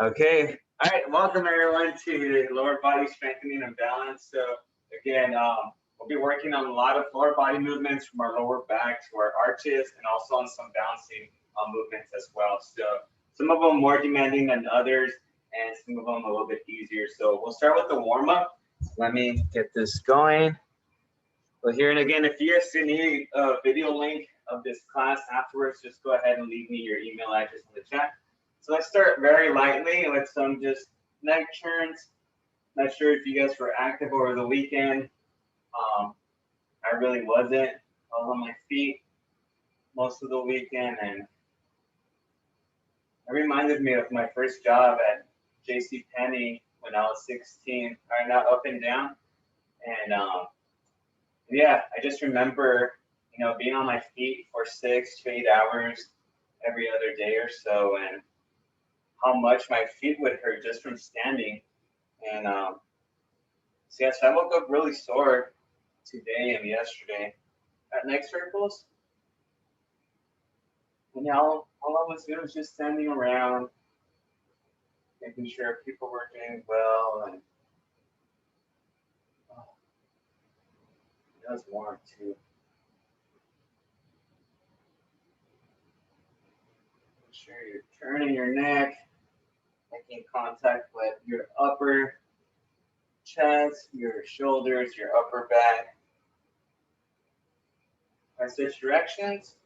Okay. All right. Welcome everyone to lower body strengthening and balance. So again, we'll be working on a lot of lower body movements from our lower back to our arches, and also on some bouncing movements as well. So some of them more demanding than others, and some of them a little bit easier. So we'll start with the warm up. Let me get this going. Well, here and again, if you guys need a video link of this class afterwards, just go ahead and leave me your email address in the chat. So let's start very lightly with some just neck turns. Not sure if you guys were active over the weekend. I really wasn't. I was on my feet most of the weekend, and it reminded me of my first job at J.C. Penney when I was 16. Right now, up and down, and yeah, I just remember, being on my feet for 6 to 8 hours every other day or so, and how much my feet would hurt just from standing. And so I woke up really sore today and yesterday at neck circles. And all I was doing was just standing around, making sure people were doing well, and it was warm too. Make sure you're turning your neck, making contact with your upper chest, your shoulders, your upper back. I switch directions.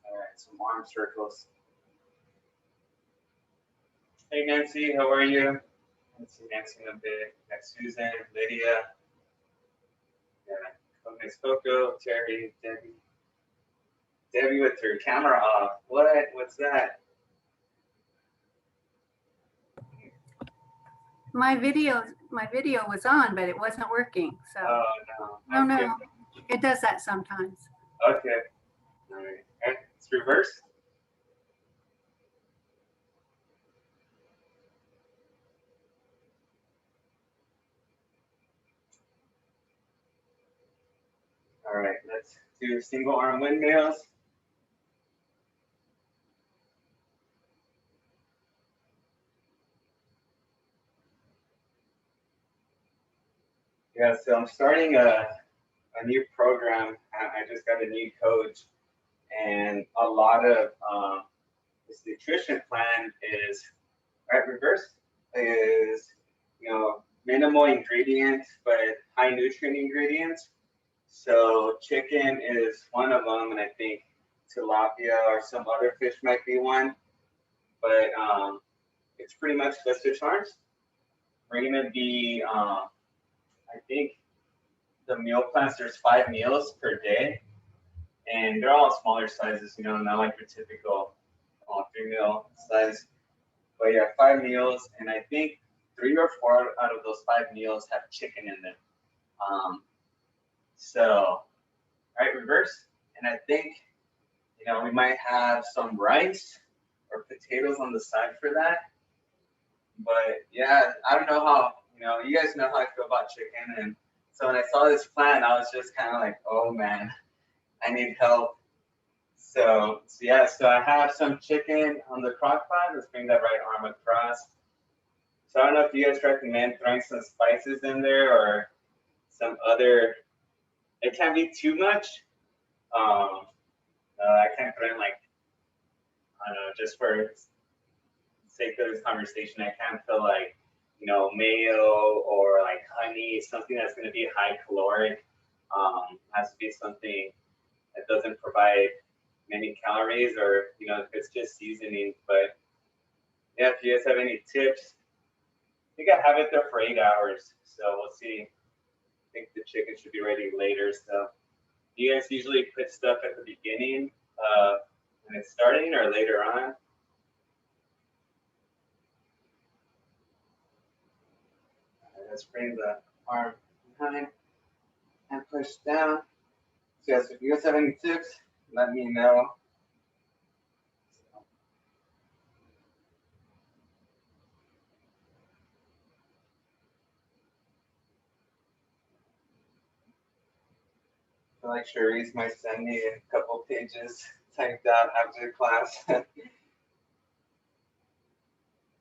All right, some arm circles. Hey Nancy, how are you? Nancy in a bit. Next Susan, Lydia, Miss Coco, Terry, Debbie. Debbie with her camera off. What's that? My video was on, but it wasn't working. So no, it does that sometimes. Okay. All right. It's reverse. All right, let's do single arm windmills. Yeah, so I'm starting a new program. I just got a new coach, and a lot of this nutrition plan is reverse is minimal ingredients but high nutrient ingredients. So chicken is one of them, and I think tilapia or some other fish might be one. But it's pretty much just fish arms. We're gonna be I think the meal plans, there's 5 meals per day, and they're all smaller sizes, not like your typical 3-meal size. But yeah, 5 meals, and I think 3 or 4 out of those 5 meals have chicken in them. So, reverse, and I think we might have some rice or potatoes on the side for that. But yeah, I don't know how you guys know how I feel about chicken, and so when I saw this plan, I was just kind of like, oh man, I need help. So yeah, so I have some chicken on the crock pot. Let's bring that right arm across. So I don't know if you guys recommend throwing some spices in there or some other. It can't be too much. I can't throw in like, I don't know, just for sake of this conversation, I can't feel like mayo or like honey, something that's going to be high caloric. Has to be something that doesn't provide many calories, or if it's just seasoning. But yeah, if you guys have any tips, I think I have it there for 8 hours, so we'll see. I think the chicken should be ready later. So do you guys usually put stuff at the beginning when it's starting, or later on? Let's bring the arm behind and push down. So yes, if you guys have any tips, let me know. feel like Cherise might send me a couple pages typed out after class.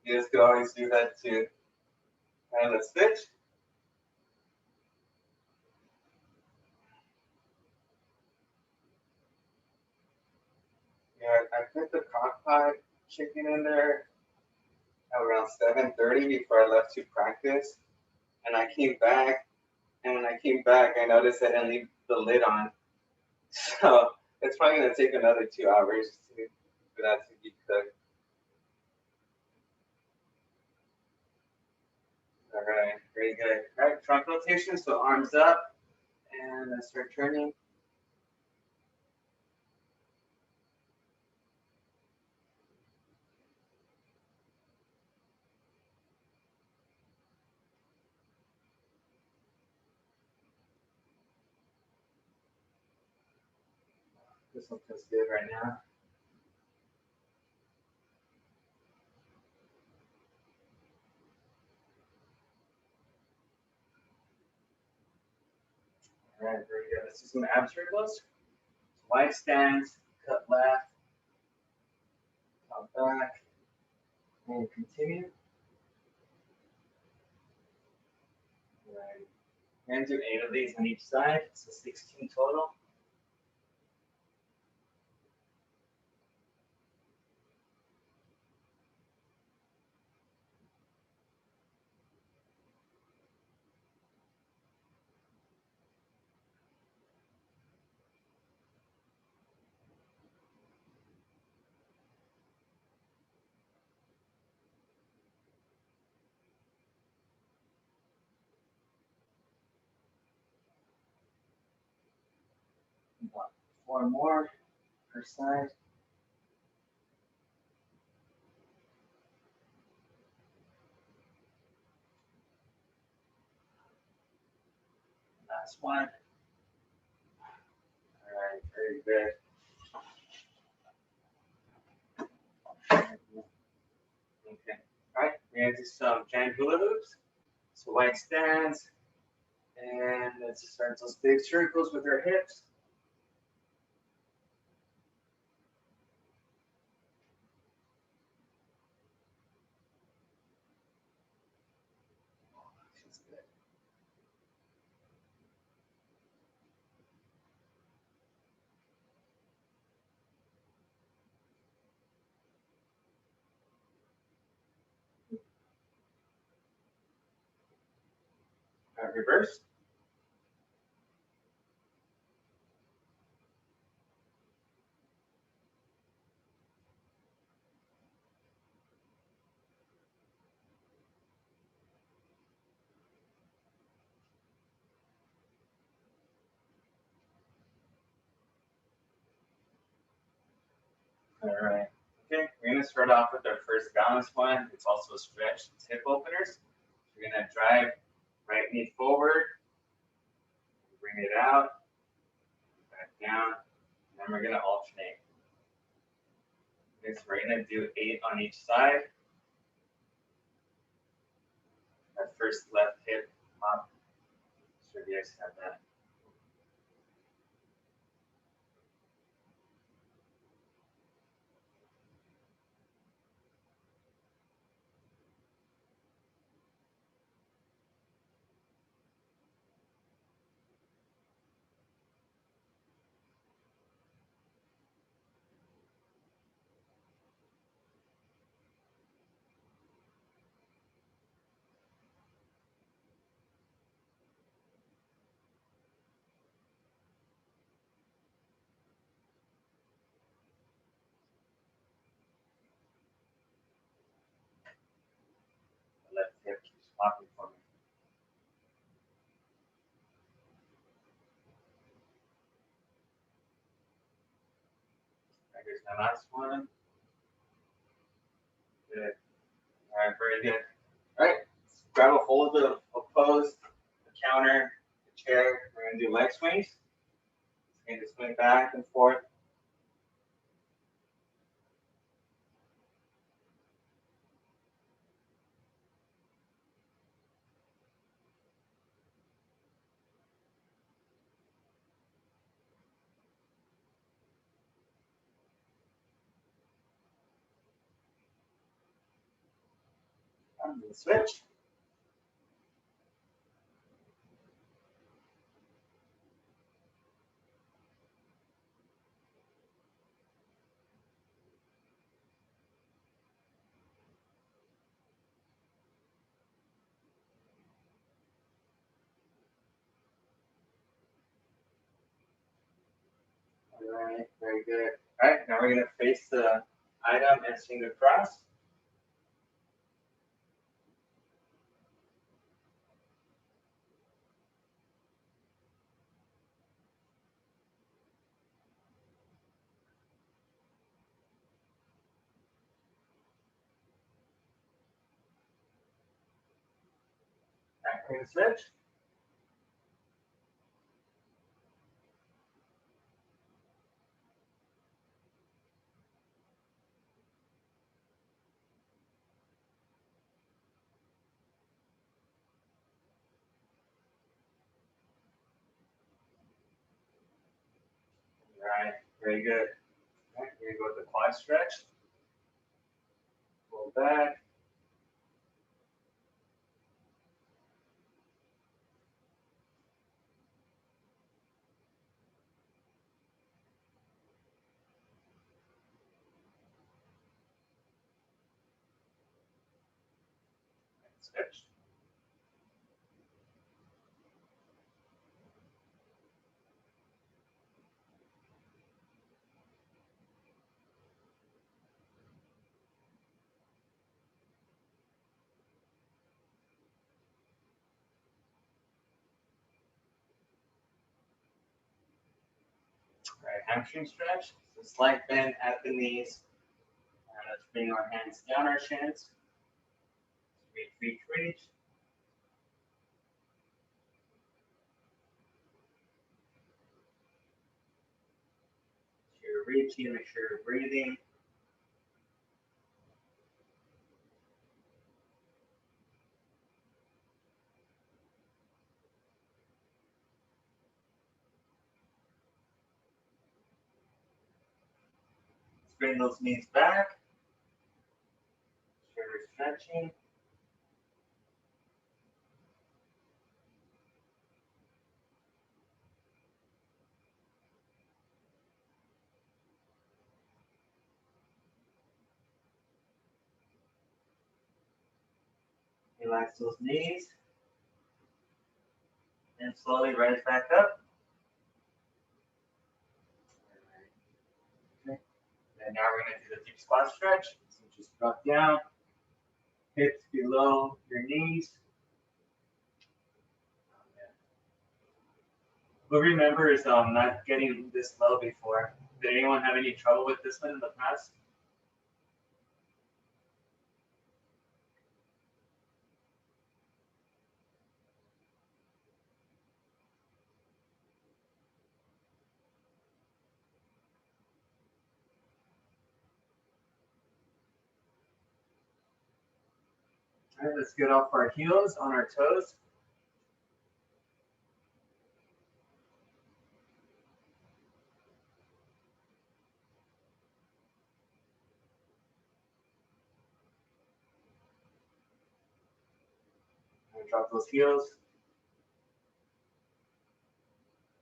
You guys could always do that too. All right, let's switch. Yeah, I put the crock pot chicken in there around 7:30 before I left to practice. And I came back, and when I came back, I noticed I didn't leave the lid on. So it's probably gonna take another 2 hours for that to be cooked. All right, very good. All right, trunk rotation, so arms up, and let's start turning. This one feels good right now. All right, very good. Let's do some ab circles. Wide stance, cut left, top back, and continue. All right. We're gonna do 8 of these on each side, so 16 total. About 4 more per side. Last one. All right, very good. Okay. All right, we're gonna do some giant hula hoops. So wide stance, and let's start those big circles with our hips. Feels good. All right, reverse. All right. Okay, we're gonna start off with our first balance one. It's also a stretch. It's hip openers. We're gonna drive right knee forward, bring it out, back down, and then we're gonna alternate. Okay, so we're gonna do 8 on each side. That first left hip up. So you guys have that. The left hip keeps popping for me. Here's my last one. Good. All right, very good. All right, let's grab a hold of a post, a counter, a chair. We're gonna do leg swings. We're gonna swing back and forth. And switch. All right, very good. All right, now we're going to face the item and swing across. All right, we're going to switch. All right, very good. All right, here we go with the quad stretch. Pull back. Switch. All right, hamstring stretch. So slight bend at the knees. And let's bring our hands down our shins. Reach, reach, reach. So you're reaching, make sure you're breathing. Let's bring those knees back. Sure you're stretching. Relax those knees. And slowly rise back up. Okay. And now we're going to do the deep squat stretch. So just drop down, hips below your knees. What remember is not getting this low before. Did anyone have any trouble with this one in the past? All right, let's get off our heels on our toes. And drop those heels.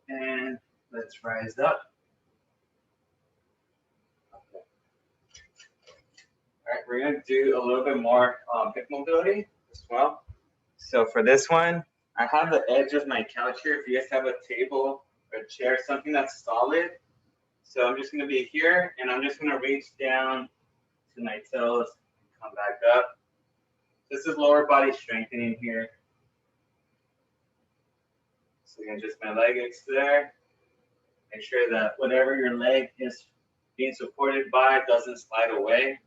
And let's rise up. Okay. All right, we're going to do a little bit more hip mobility as well. So for this one, I have the edge of my couch here. If you guys have a table or a chair, something that's solid. So I'm just going to be here, and I'm just going to reach down to my toes and come back up. This is lower body strengthening here. So again, just my leg is there. Make sure that whatever your leg is being supported by doesn't slide away.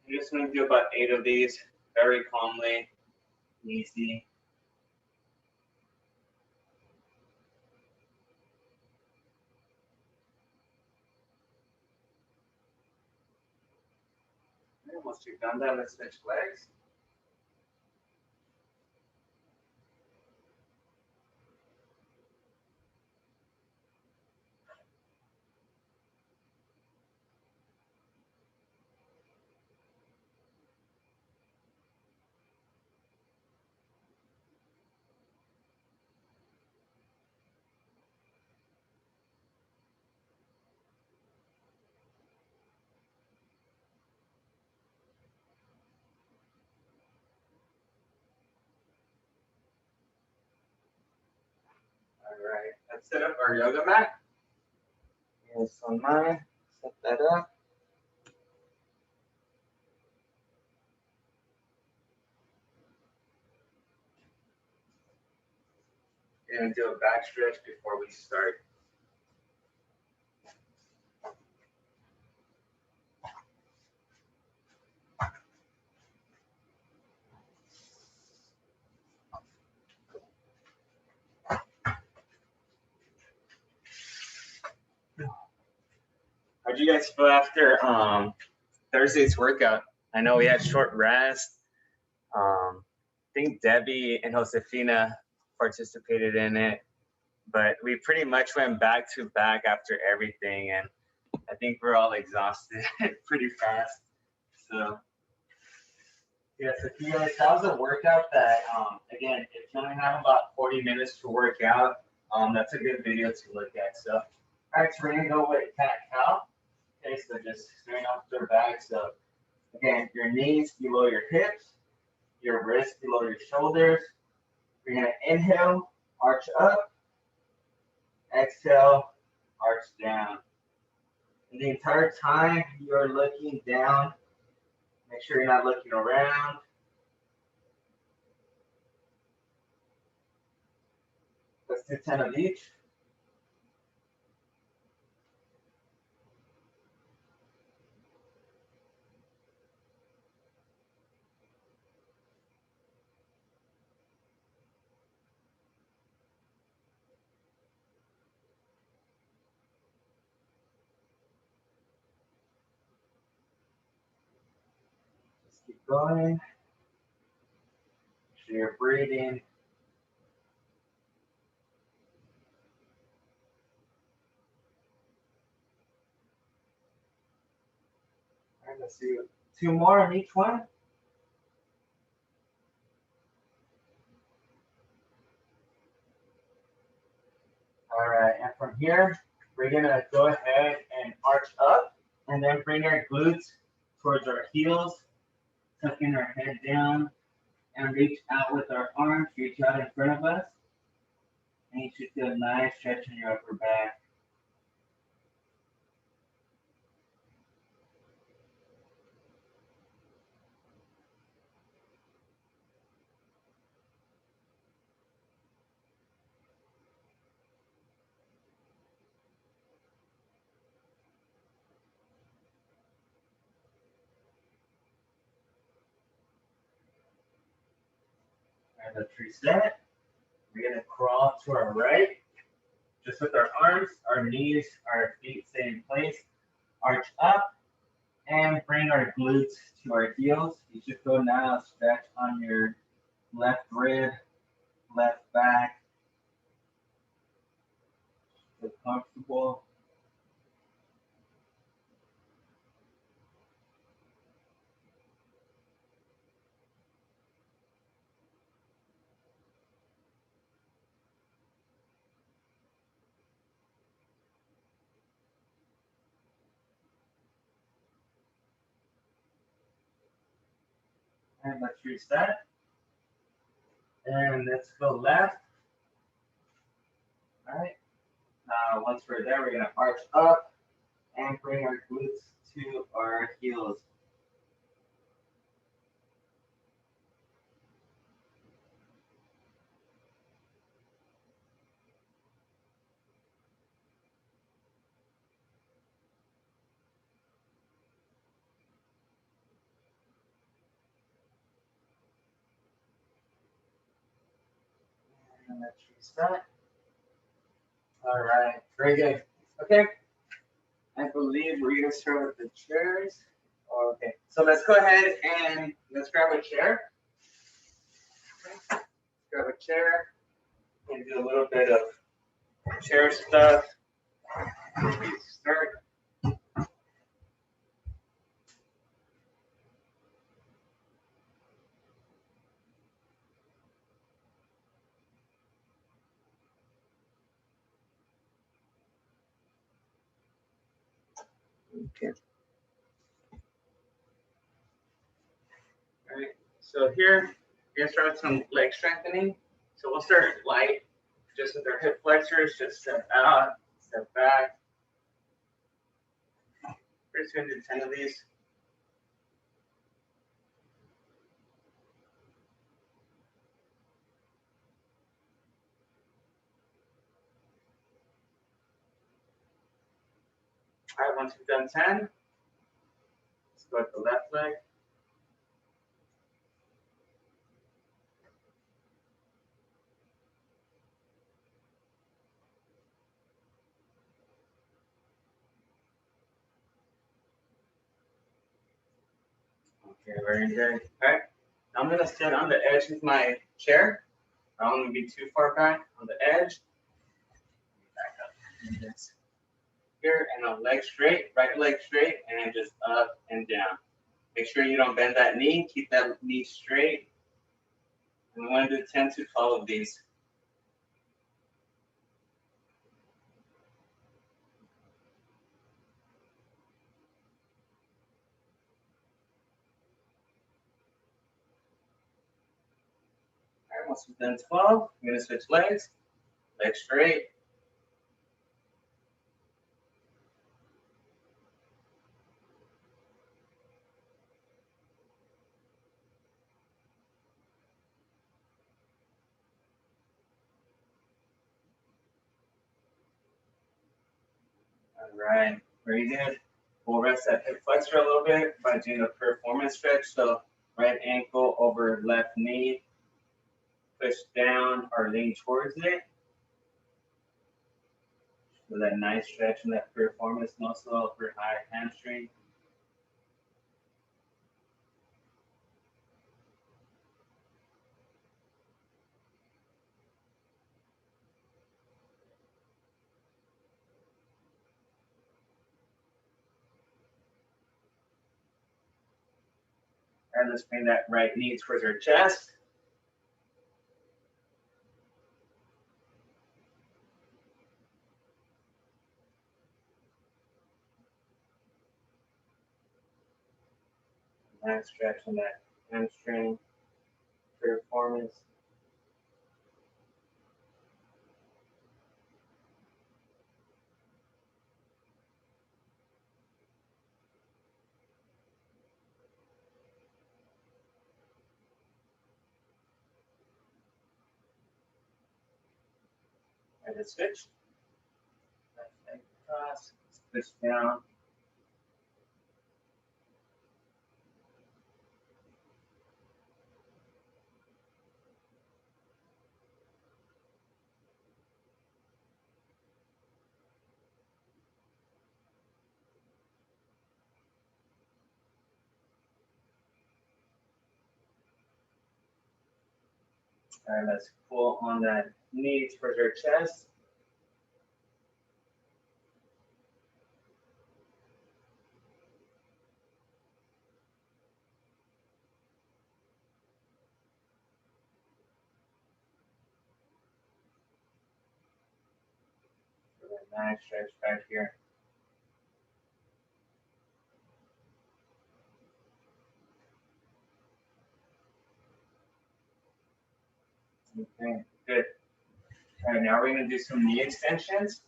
I'm just going to do about 8 of these very calmly, easy. Okay, once you've done that, let's switch legs. let's set up our yoga mat. It's on mine. Set that up. We're gonna do a back stretch before we start. How'd you guys feel after Thursday's workout? I know we had short rest. I think Debbie and Josefina participated in it, but we pretty much went back to back after everything, and I think we're all exhausted pretty fast. So yeah, so you guys, that was a workout that again, if you only have about 40 minutes to work out, that's a good video to look at. So all right, so we're gonna go with cat-cow. Okay, so just straighten up their back. So again, your knees below your hips, your wrists below your shoulders. You're gonna inhale, arch up, exhale, arch down. And the entire time you're looking down, make sure you're not looking around. Let's do 10 of each. Keep going. Make sure you're breathing. All right, let's do 2 more on each one. All right, and from here, we're gonna go ahead and arch up, and then bring our glutes towards our heels, tucking our head down, and reach out with our arms, reach out in front of us. And you should feel a nice stretch in your upper back. And let's reset. We're gonna crawl to our right, just with our arms, our knees, our feet stay in place. Arch up and bring our glutes to our heels. You should go now, stretch on your left rib, left back. Feel comfortable. And let's reset. And let's go left. All right. Now, once we're there, we're gonna arch up and bring our glutes to our heels. And let's reset. All right, very good. Okay, I believe we're gonna start with the chairs. Okay, so let's go ahead and let's grab a chair. Okay. Grab a chair and do a little bit of chair stuff. Start. Okay. All right. So here, we're gonna start with some leg strengthening. So we'll start light. just with our hip flexors, just step out, step back. We're just going to do 10 of these. All right, once we've done 10, let's go with the left leg. Okay, very good. All right, now I'm gonna sit on the edge of my chair. I don't want to be too far back on the edge. Back up this here, and a leg straight, right leg straight, and just up and down. Make sure you don't bend that knee. Keep that knee straight. And we want to do 10 to 12 of these. All right, once we've done 12, we're gonna switch legs. Leg straight. All right, very good. We'll rest that hip flexor a little bit by doing a performance stretch. So right ankle over left knee, push down or lean towards it. So that nice stretch in that performance muscle over high hamstring. And let's bring that right knee towards our chest. Nice stretch in that hamstring performance. And then switch. Left leg across, switch down. All right, let's pull on that knee towards our chest. So that nice stretch back here. Okay, good. All right, now we're gonna do some knee extensions.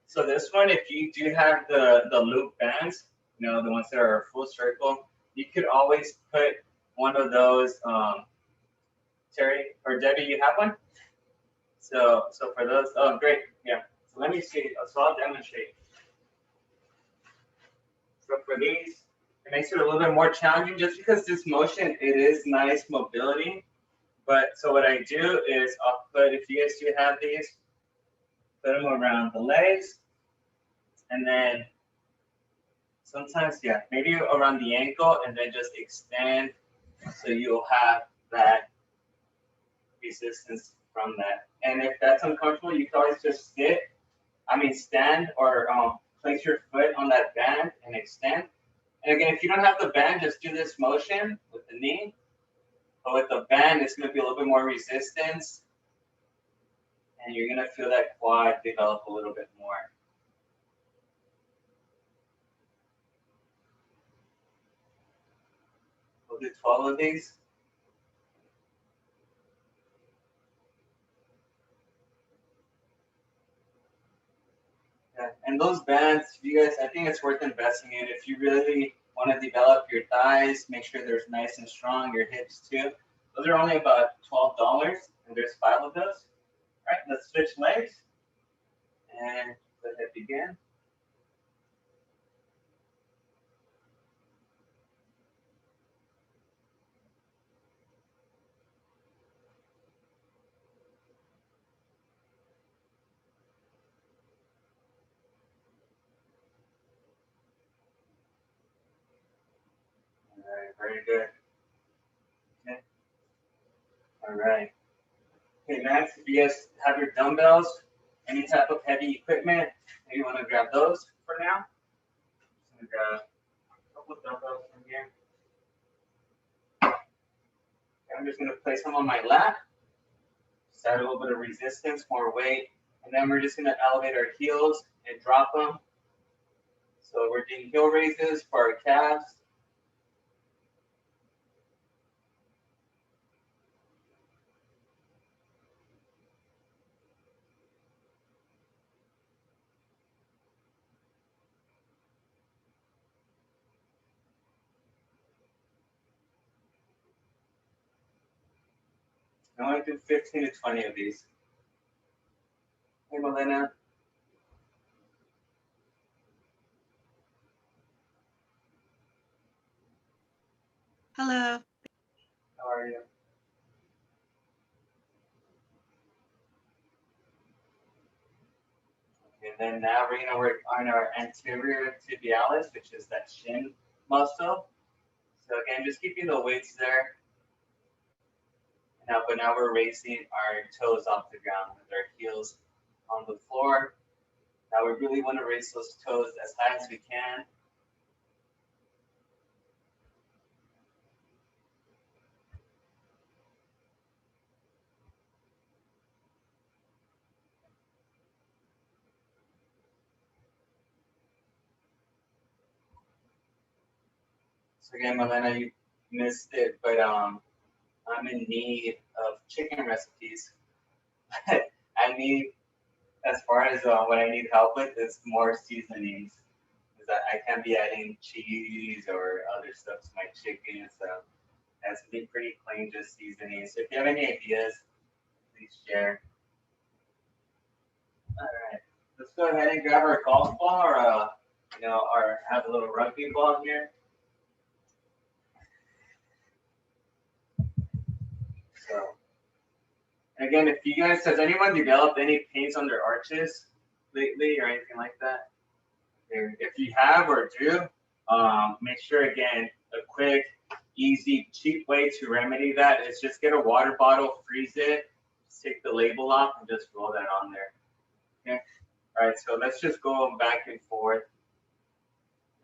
So this one, if you do have the loop bands, you know, the ones that are full circle, you could always put one of those, Terry or Debbie, you have one? So for those, oh, great, yeah. So let me see, so I'll demonstrate. So for these, it makes it a little bit more challenging just because this motion, it is nice mobility. But so what I do is I'll put, if you guys do have these, put them around the legs. And then sometimes, yeah, maybe around the ankle and then just extend. So you'll have that resistance from that. And if that's uncomfortable, you can always just stand or place your foot on that band and extend. And again, if you don't have the band, just do this motion with the knee. But with the band, it's going to be a little bit more resistance. And you're going to feel that quad develop a little bit more. We'll do 12 of these. And those bands, you guys, I think it's worth investing in. If you really want to develop your thighs, make sure they're nice and strong, your hips too. Those are only about $12, and there's 5 of those. All right, let's switch legs. And let it begin. All right, very good. Okay. All right. Okay, next, if you guys have your dumbbells, any type of heavy equipment, maybe you want to grab those for now. Just gonna grab a couple of dumbbells from here. I'm just gonna place them on my lap. Just add a little bit of resistance, more weight, and then we're just gonna elevate our heels and drop them. So we're doing heel raises for our calves. I want to do 15 to 20 of these. Hey, Melena. Hello. How are you? And then now we're gonna work on our anterior tibialis, which is that shin muscle. So again, just keeping the weights there. But now we're raising our toes off the ground with our heels on the floor. Now we really want to raise those toes as high as we can. So again, Melena, you missed it, but I'm in need of chicken recipes. I need, as far as what I need help with, is more seasonings. Is that I can't be adding cheese or other stuff to my chicken, so it has to be pretty plain, just seasoning. So if you have any ideas, please share. All right, let's go ahead and grab our golf ball, or or have a little rugby ball here. So, again, if you guys, has anyone developed any pains on their arches lately or anything like that? If you have or do, make sure, again, a quick, easy, cheap way to remedy that is just get a water bottle, freeze it, just take the label off, and just roll that on there. Okay. All right, so let's just go back and forth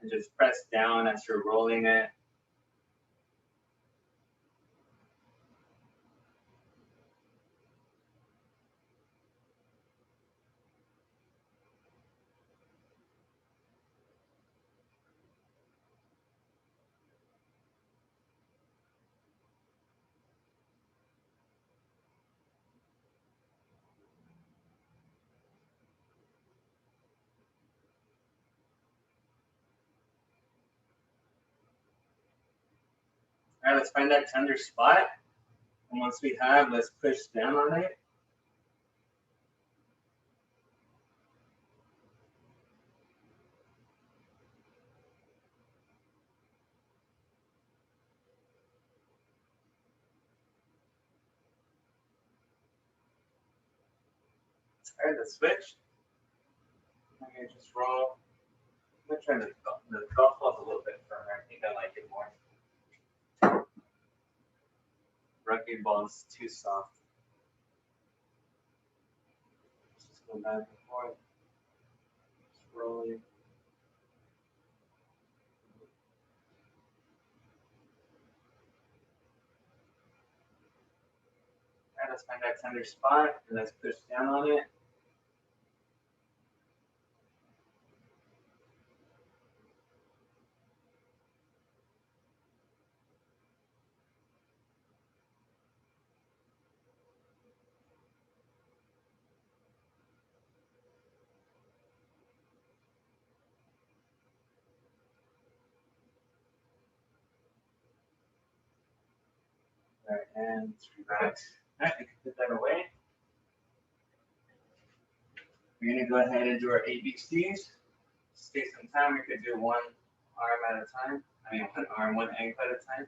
and just press down as you're rolling it. All right, let's find that tender spot. And once we have, let's push down on it. All right, let's switch. I'm gonna just roll. I'm gonna try the golf ball's a little bit firmer. I think I like it more. Rugby ball is too soft. Just go back and forth. Just rolling. All right, let's find that tender spot and let's push down on it. Right, and through that. Right, we can put that away. We're gonna go ahead and do our ABCs. Just take some time. We could do one arm at a time. I mean, one arm, one ankle at a time.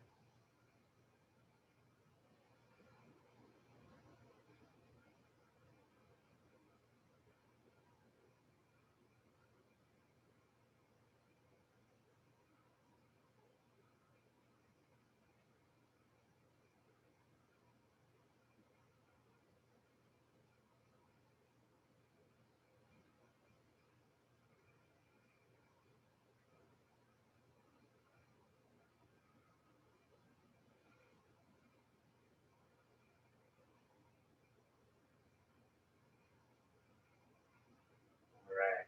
All right.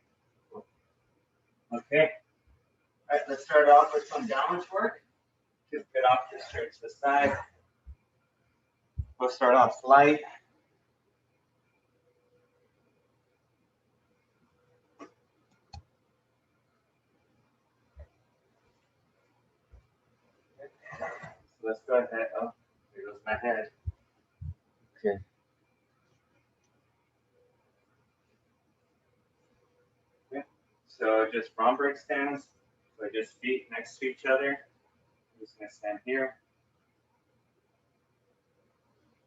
Cool. Okay. All right, let's start off with some balance work. Just get off your straight to the side. We'll start off light. So let's go ahead. Oh, there goes my head. Okay. Okay. So just Romberg stands. So just feet next to each other. I'm just gonna stand here.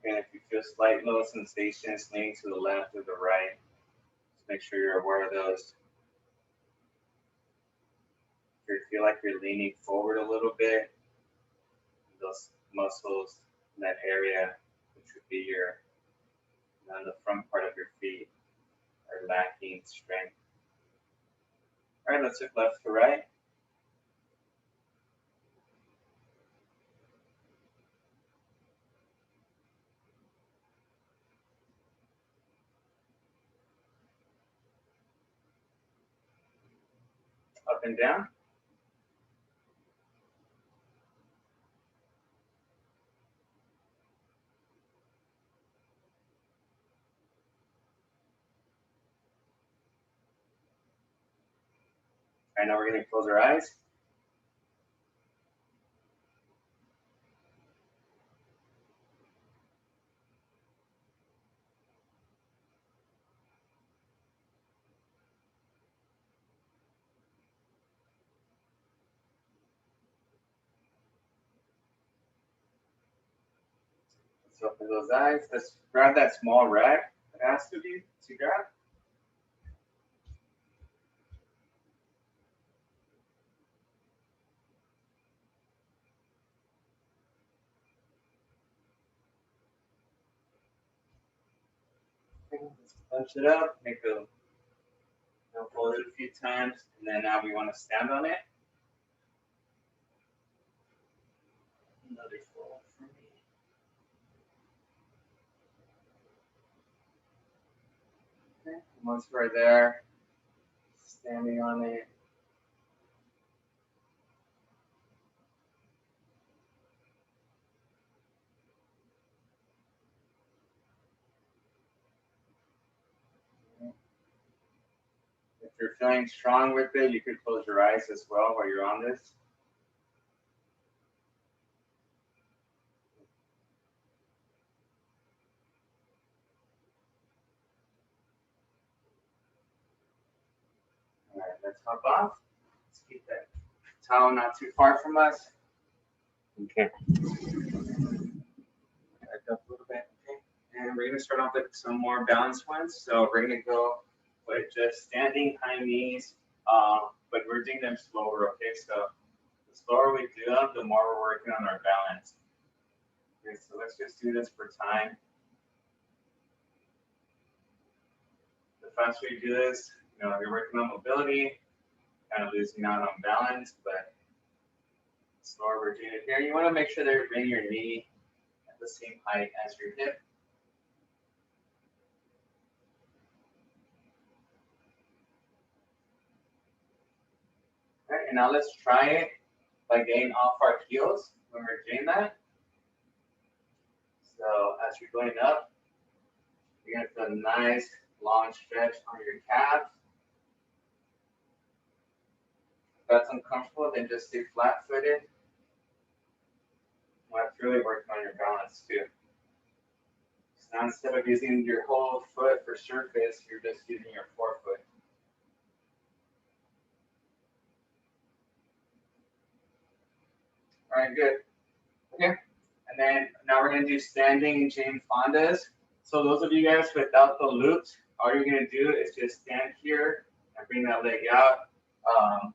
And if you feel slight little sensations leaning to the left or the right, just make sure you're aware of those. If you feel like you're leaning forward a little bit, those muscles in that area, which would be your on the front part of your feet, are lacking strength. All right, let's look left to right. Up and down. All right, now we're going to close our eyes. Let's open those eyes. Let's grab that small rag I asked of you to grab. Let's bunch it up, fold it a few times, and then now we want to stand on it. Another fold for me. Okay. Once we're there, standing on it. If you're feeling strong with it, you could close your eyes as well while you're on this. All right, let's hop off. Let's keep that towel not too far from us. Okay. Back up a little bit. Okay. And we're going to start off with some more balanced ones. So we're going to go with just standing high knees, but we're doing them slower. Okay, so the slower we do them, the more we're working on our balance. Okay, so let's just do this for time. The faster you do this, you're working on mobility, kind of losing out on balance, but the slower we're doing it here, you want to make sure that you bring your knee at the same height as your hip. All right, and now let's try it by getting off our heels when we're doing that. So as you're going up, you're going to feel a nice long stretch on your calves. If that's uncomfortable, then just stay flat-footed. We'll have That's really working on your balance too. So now instead of using your whole foot for surface, you're just using your forefoot. All right, good. Okay, and then now we're gonna do standing Jane Fondas. So those of you guys without the loops, all you're gonna do is just stand here and bring that leg out.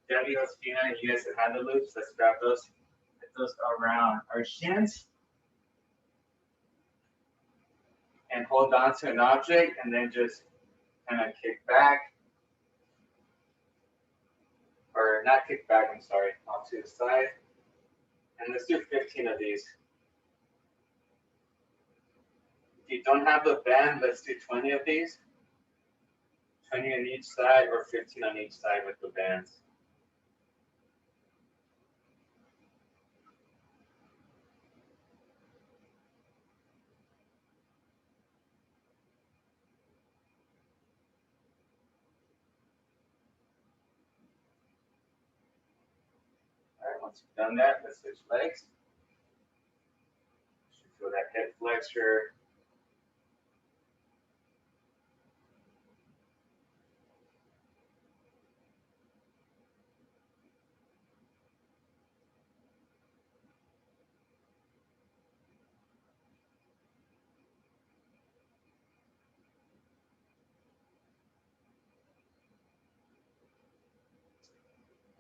Debbie, Josefina, you guys that have the loops, let's grab those, get those around our shins. And hold on to an object and then just kind of kick back. Or not kick back, I'm sorry, off to the side. And let's do 15 of these. If you don't have the band, let's do 20 of these. 20 on each side or 15 on each side with the bands. All right, once you've done that, let's switch legs. Feel that hip flexor.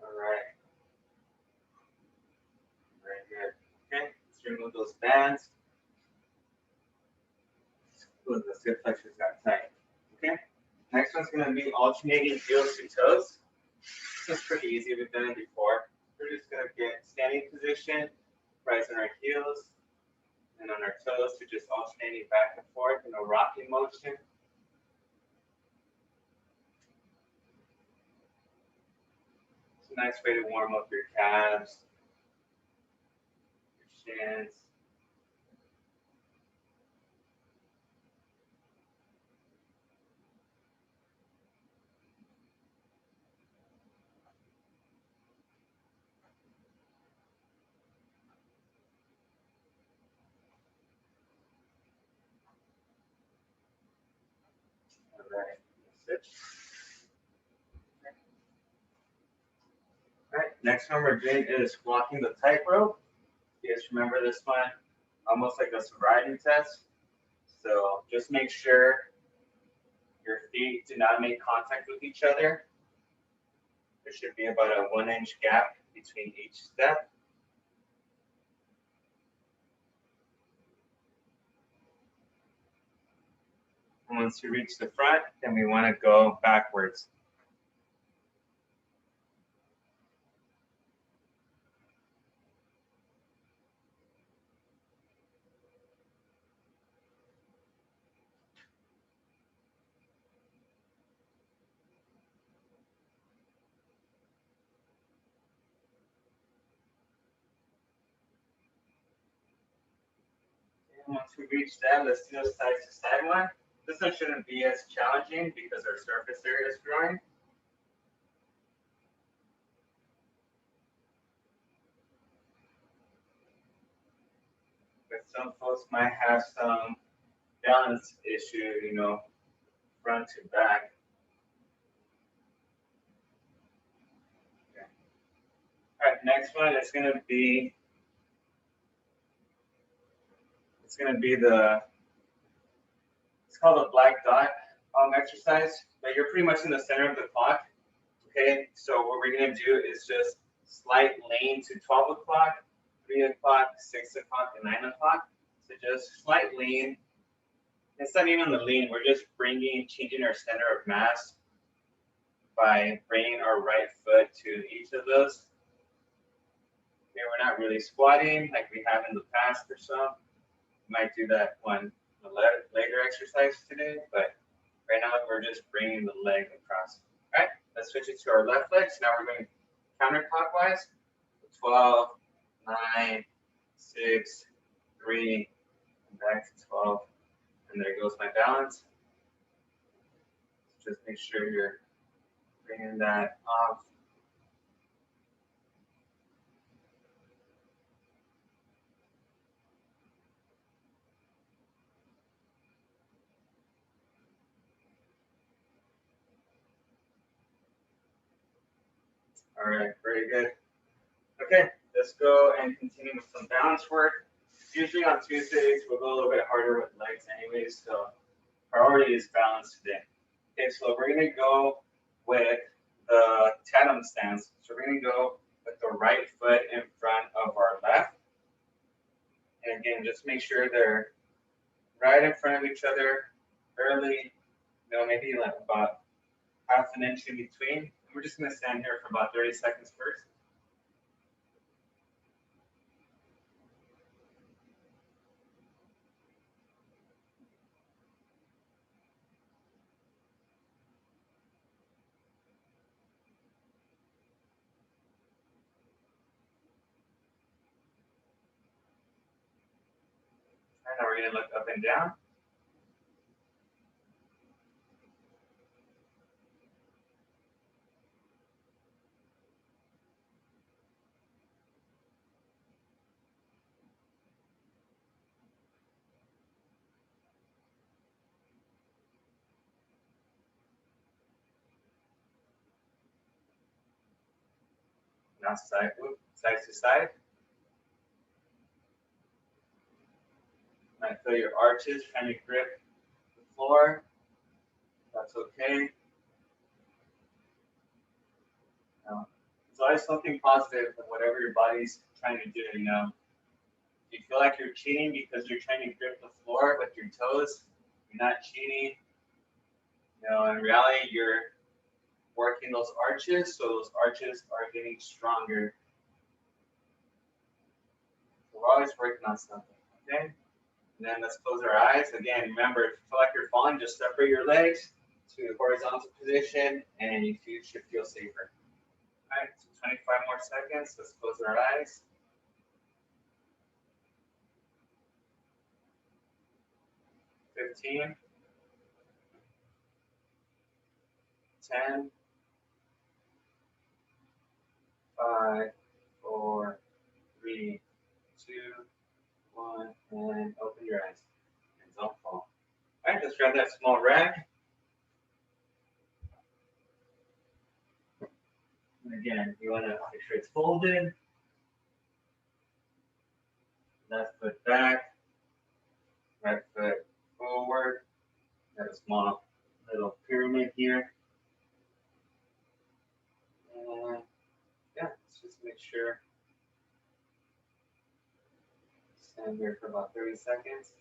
All right. Very good. Okay, let's remove those bands. Ooh, the hip flexors got tight. Okay. Next one's going to be alternating heels to toes. This is pretty easy. We've done it before. We're just going to get standing position, rise on our heels, and on our toes. We're just alternating back and forth in a rocking motion. It's a nice way to warm up your calves, your shins. All right, sit. Okay. All right, next one we're doing is walking the tightrope. You guys remember this one? Almost like a sobriety test. So just make sure your feet do not make contact with each other. There should be about a 1-inch gap between each step. And once you reach the front, then we want to go backwards. And once we reach that, let's do a side-to-side one. This one shouldn't be as challenging because our surface area is growing. But some folks might have some balance issue, you know, front to back. Okay. All right, next one is going to be, it's called a black dot exercise, but you're pretty much in the center of the clock. Okay, so what we're going to do is just slight lane to 12 o'clock, 3 o'clock, 6 o'clock, and 9 o'clock. So just slight lean. It's not even the lean, we're just changing our center of mass by bringing our right foot to each of those. Okay, we're not really squatting like we have in the past or so. We might do that one later exercise today, but right now we're just bringing the leg across. All right, let's switch it to our left leg. So now we're going counterclockwise. 12, 9, 6, 3, and back to 12. And there goes my balance. Just make sure you're bringing that off. All right, very good. Okay, let's go and continue with some balance work. Usually on Tuesdays, we'll go a little bit harder with legs anyways, so priority is balance today. Okay, so we're gonna go with the Tatum stance. So we're gonna go with the right foot in front of our left. And again, just make sure they're right in front of each other, barely, maybe like about half an inch in between. We're just gonna stand here for about 30 seconds first. And now we're gonna look up and down. Now side to side. Might feel your arches trying to grip the floor. That's okay. It's always something positive in whatever your body's trying to do, If you feel like you're cheating because you're trying to grip the floor with your toes, you're not cheating. In reality, you're working those arches, so those arches are getting stronger. So we're always working on something, okay? And then let's close our eyes. Again, remember, if you feel like you're falling, just separate your legs to horizontal position, and you should feel safer. All right, so 25 more seconds. Let's close our eyes. 15. 10. 5, 4, 3, 2, 1, and open your eyes. And don't fall. All right, let's grab that small rack. And again, you want to make sure it's folded. Left foot back. Right foot forward. Got a small little pyramid here. And yeah, let's just make sure. Stand here for about 30 seconds.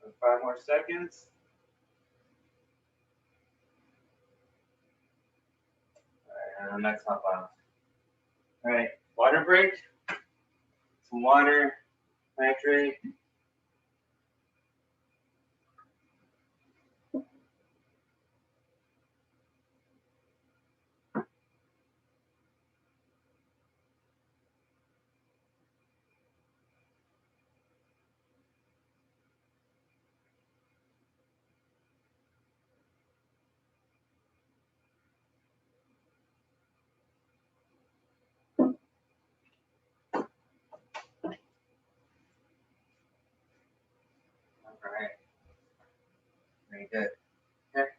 And 5 more seconds. All right, and that's not bottom. All right, water break. Some water, hydrate. All right. Very good. Okay.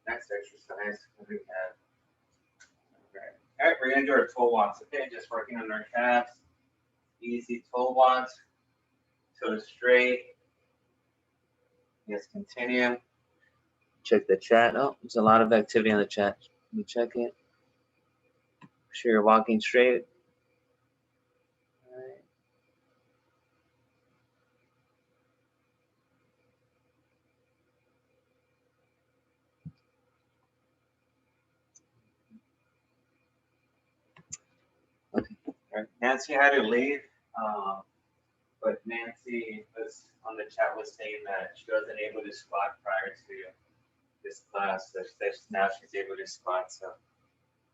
Next exercise, what do we have? Okay. All right, we're gonna do our toe walks. Okay, just working on our calves. Easy toe walks. Toes straight. Yes, continue. Check the chat. Oh, there's a lot of activity on the chat. Let me check it. Make sure you're walking straight. All right. Okay. All right. Nancy had to leave, but Nancy was on the chat was saying that she wasn't able to squat prior to this class. So now she's able to squat. So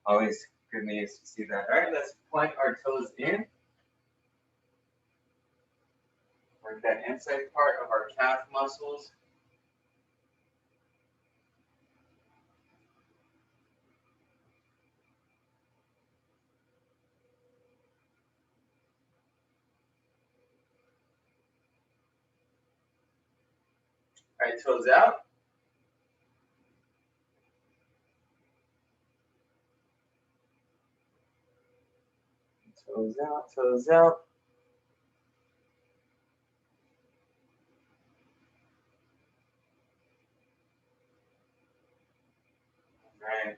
always good news to see that. All right, let's point our toes in. Work that inside part of our calf muscles. All right, toes out. Toes out, toes out. All right.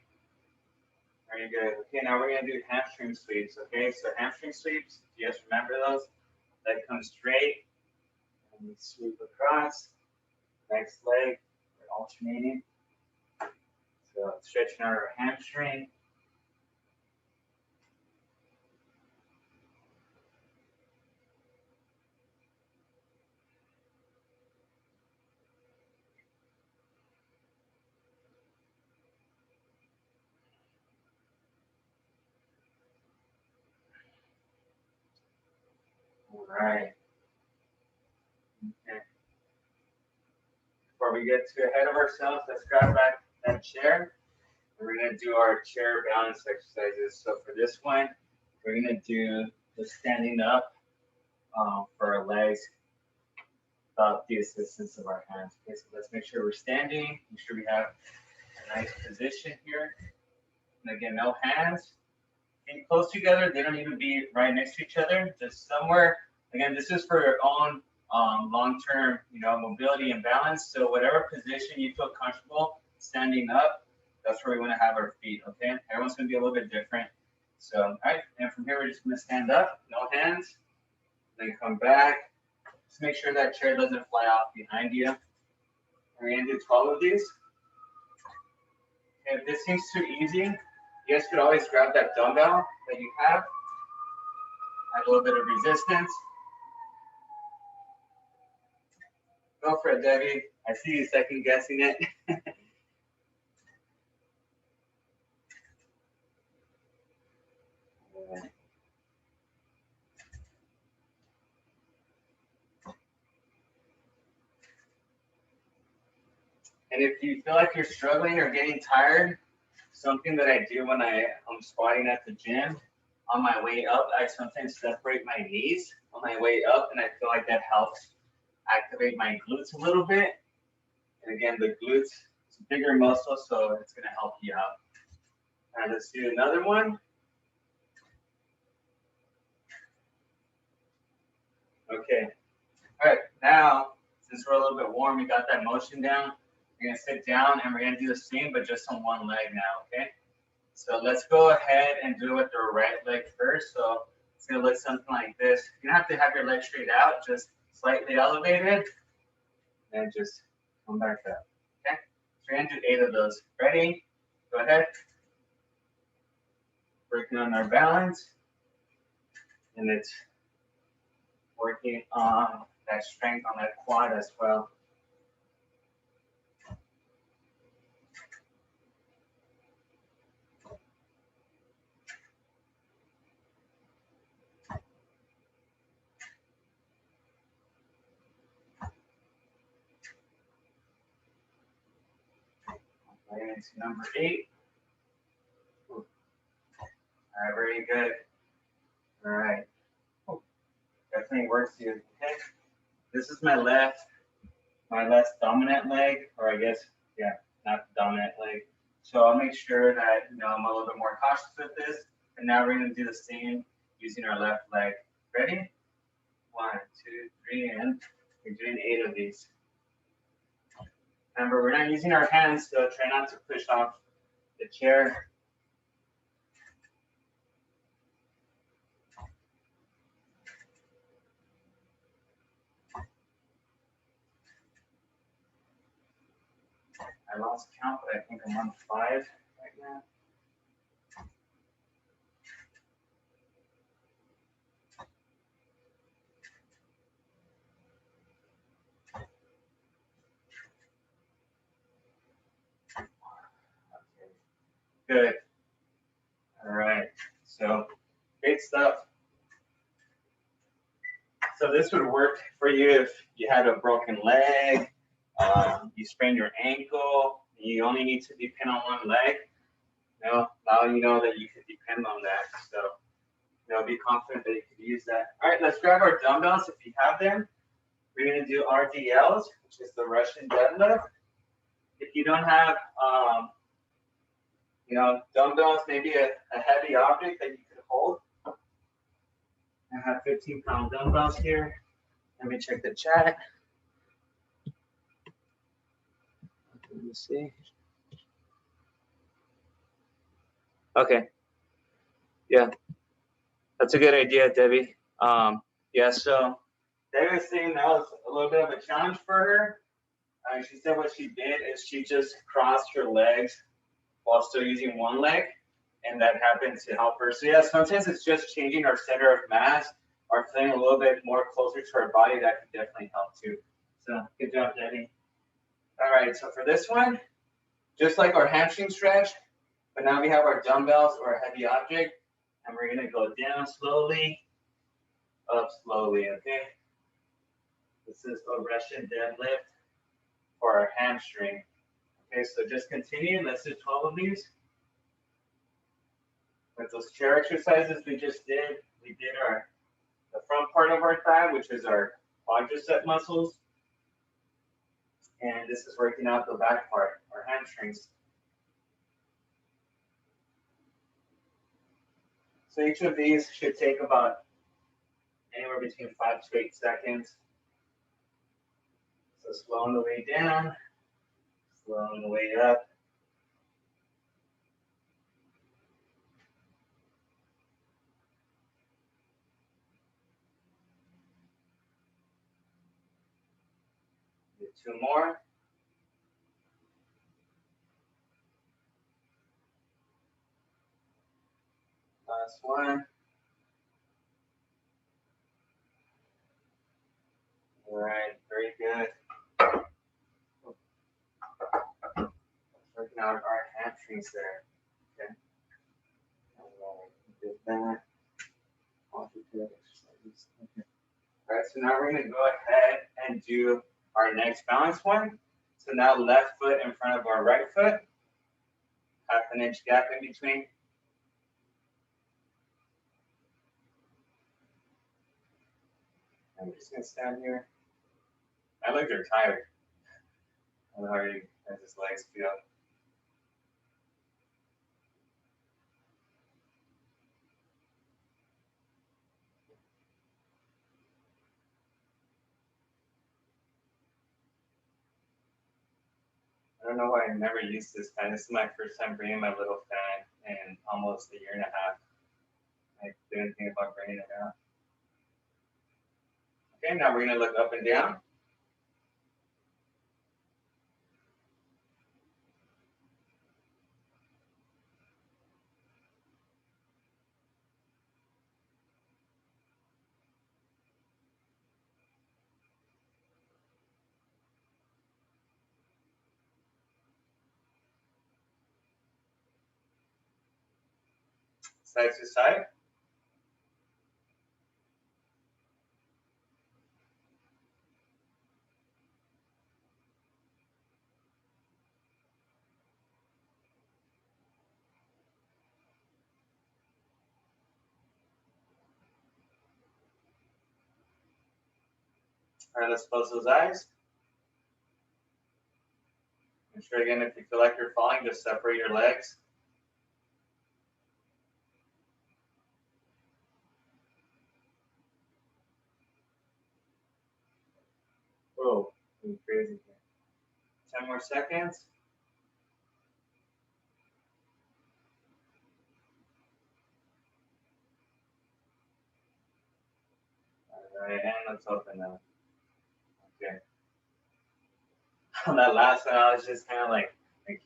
Very good. Okay, now we're gonna do hamstring sweeps. Okay, so hamstring sweeps, do you guys remember those? Leg comes straight, and we sweep across. Next leg, we're alternating. So stretching out our hamstring. All right. Okay. Before we get too ahead of ourselves, let's grab back that chair. We're gonna do our chair balance exercises. So for this one, we're gonna do the standing up for our legs without the assistance of our hands. Okay, so let's make sure we're standing. Make sure we have a nice position here. And again, no hands. Feet close together. They don't need to be right next to each other. Just somewhere. Again, this is for your own long-term, mobility and balance. So whatever position you feel comfortable standing up, that's where we want to have our feet. Okay. Everyone's going to be a little bit different. So, all right. And from here, we're just going to stand up, no hands. Then come back. Just make sure that chair doesn't fly off behind you. We're going to do 12 of these. Okay, if this seems too easy, you guys could always grab that dumbbell that you have. Add a little bit of resistance. Go for it, Debbie. I see you second guessing it. And if you feel like you're struggling or getting tired, something that I do when I'm squatting at the gym, on my way up, I sometimes separate my knees on my way up, and I feel like that helps activate my glutes a little bit. And again, the glutes, it's a bigger muscle, so it's gonna help you out. All right, let's do another one. Okay. All right, now, since we're a little bit warm, we got that motion down. We're gonna sit down and we're gonna do the same, but just on one leg now, okay? So let's go ahead and do it with the right leg first. So it's gonna look something like this. You don't have to have your leg straight out, just slightly elevated, and just come back up, okay? So we're gonna do 8 of those. Ready? Go ahead. Working on our balance, and it's working on that strength on that quad as well. Right into number 8. All right, very good. All right. Definitely works here. Okay. This is my left dominant leg, or I guess, yeah, not the dominant leg. So I'll make sure that I'm a little bit more cautious with this. And now we're gonna do the same using our left leg. Ready? 1, 2, 3, and we're doing 8 of these. Remember, we're not using our hands, so try not to push off the chair. I lost count, but I think I'm on 5 right now. Okay. Good. All right. So great stuff. So this would work for you if you had a broken leg, you sprained your ankle, you only need to depend on one leg. Now you know that you can depend on that. So be confident that you can use that. All right, let's grab our dumbbells if you have them. we're gonna do RDLs, which is the Russian deadlift. If you don't have, dumbbells, maybe a heavy object that you could hold. I have 15-pound dumbbells here. Let me check the chat. Let me see. Okay. Yeah, that's a good idea, Debbie. Yeah, so Debbie was saying that was a little bit of a challenge for her. She said what she did is she just crossed her legs while still using one leg, and that happened to help her. So yeah, sometimes it's just changing our center of mass or feeling a little bit more closer to our body. That could definitely help too. So good job, Debbie. All right, so for this one, just like our hamstring stretch, but now we have our dumbbells or a heavy object, and we're gonna go down slowly, up slowly, okay? This is a Russian deadlift for our hamstring. Okay, so just continue. Let's do 12 of these. With those chair exercises we just did, we did the front part of our thigh, which is our quadricep muscles. And this is working out the back part, our hamstrings. So each of these should take about anywhere between 5 to 8 seconds. So slowing the way down, slowing the way up. Do 2 more. Last one. All right, very good. Working out our hamstrings there. Okay. All right, did that. Okay. All right, so now we're gonna go ahead and do our next balance one. So now left foot in front of our right foot, 1/2 inch gap in between. I'm just gonna stand here. My legs are tired. I don't know how you guys' legs feel. I don't know why I never used this fan. This is my first time bringing my little fan in almost a year and a half. I didn't think about bringing it out. Okay, now we're gonna look up and down. Side to side. All right, let's close those eyes. Make sure again, if you feel like you're falling, just separate your legs. Whoa, going crazy here. 10 more seconds. All right, and let's open them. Okay. On that last one, I was just kind of like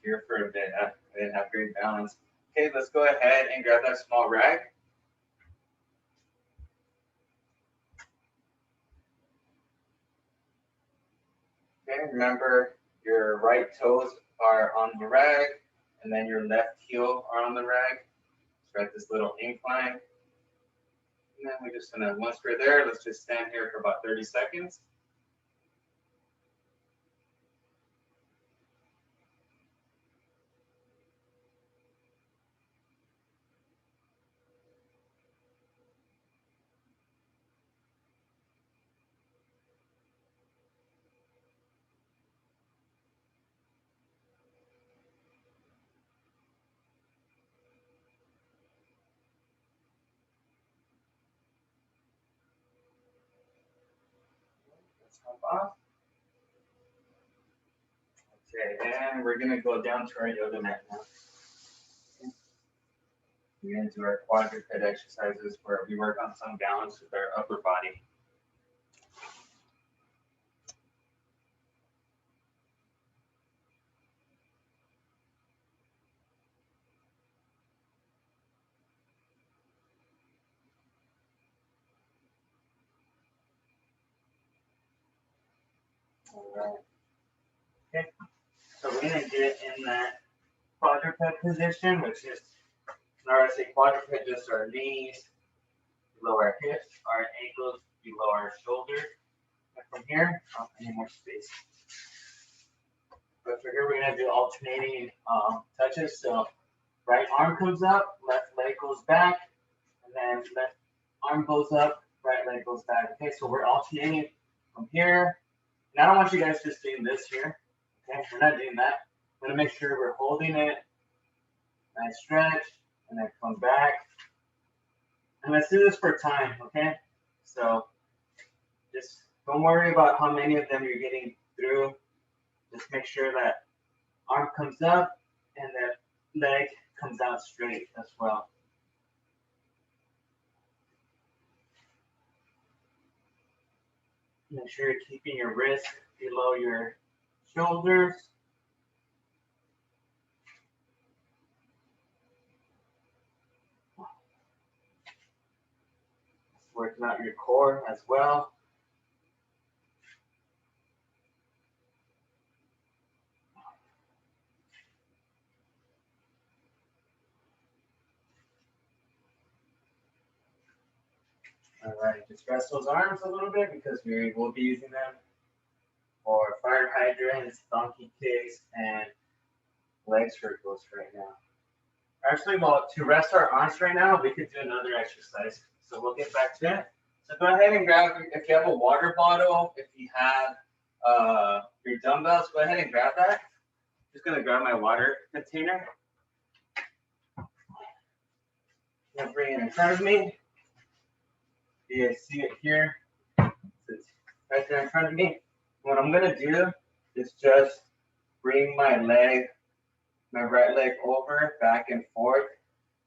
here for a bit. I didn't have great balance. Okay, let's go ahead and grab that small rag. Okay, remember your right toes are on the rag, and then your left heel are on the rag. So at this little incline. And then we're just gonna, once we're there, let's just stand here for about 30 seconds. let's hop off. Okay, and we're gonna go down to our yoga mat now. Okay. We're gonna do our quadruped exercises where we work on some balance with our upper body. All right. Okay, so we're gonna get in that quadruped position, which is, in order to say quadruped, just our knees below our hips, our ankles below our shoulders. And from here, I need more space. But for here, we're gonna do alternating touches. So right arm comes up, left leg goes back, and then left arm goes up, right leg goes back. Okay, so we're alternating from here. And I don't want you guys just doing this here. Okay, we're not doing that. We're gonna make sure we're holding it. Nice stretch, and then come back. And let's do this for time, okay? So just don't worry about how many of them you're getting through. Just make sure that arm comes up and that leg comes out straight as well. Make sure you're keeping your wrist below your shoulders. Working out your core as well. All right, just rest those arms a little bit because we will be using them for fire hydrants, donkey kicks, and leg circles right now. Actually, well, to rest our arms right now, we could do another exercise. So we'll get back to it. So go ahead and grab, if you have a water bottle, if you have your dumbbells, go ahead and grab that. Just gonna grab my water container. I'm gonna bring it in front of me. You guys see it here? It's right there in front of me. What I'm gonna do is just bring my right leg over, back and forth.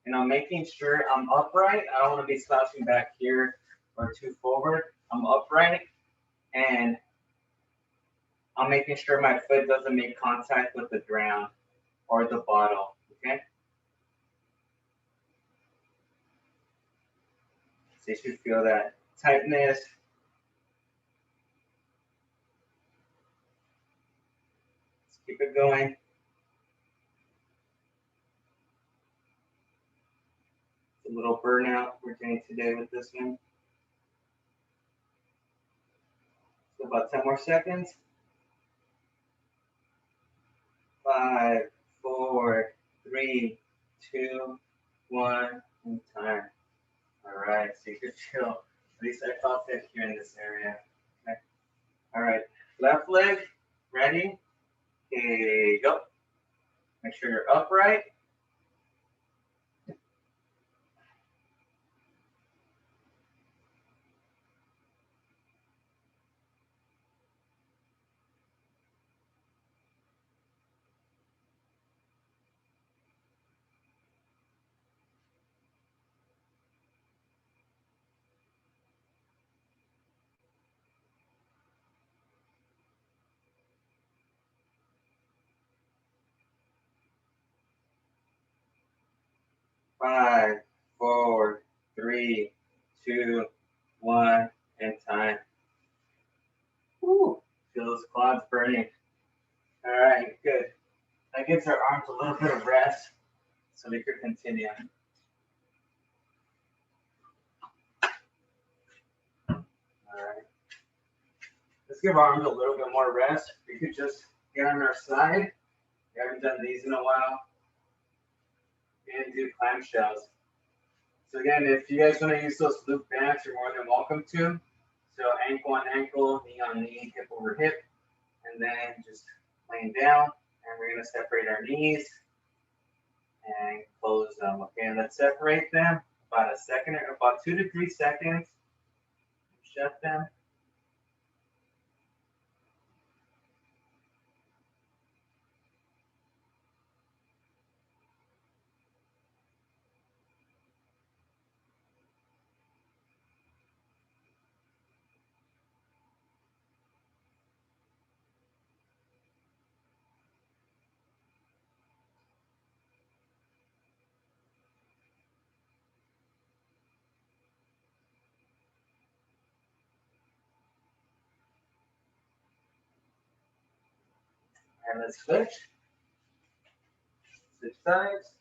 And I'm making sure I'm upright. I don't want to be slouching back here or too forward. I'm upright and I'm making sure my foot doesn't make contact with the ground or the bottle, okay? So you should feel that tightness. Let's keep it going. A little burnout we're doing today with this one. So about 10 more seconds. 5, 4, 3, 2, 1, and time. All right, so you could feel, at least I felt it here in this area. Okay. All right, left leg, ready? Okay, go. Make sure you're upright. 5, 4, 3, 2, 1, and time. Woo, feel those quads burning. All right, good. That gives our arms a little bit of rest so we could continue. All right. Let's give our arms a little bit more rest. We could just get on our side. We haven't done these in a while. And do clamshells. So again, if you guys want to use those loop bands, you're more than welcome to. So ankle on ankle, knee on knee, hip over hip, and then just laying down. And we're gonna separate our knees and close them. Okay, and let's separate them about a second, or about 2 to 3 seconds. Shut them. And let's switch. Switch sides.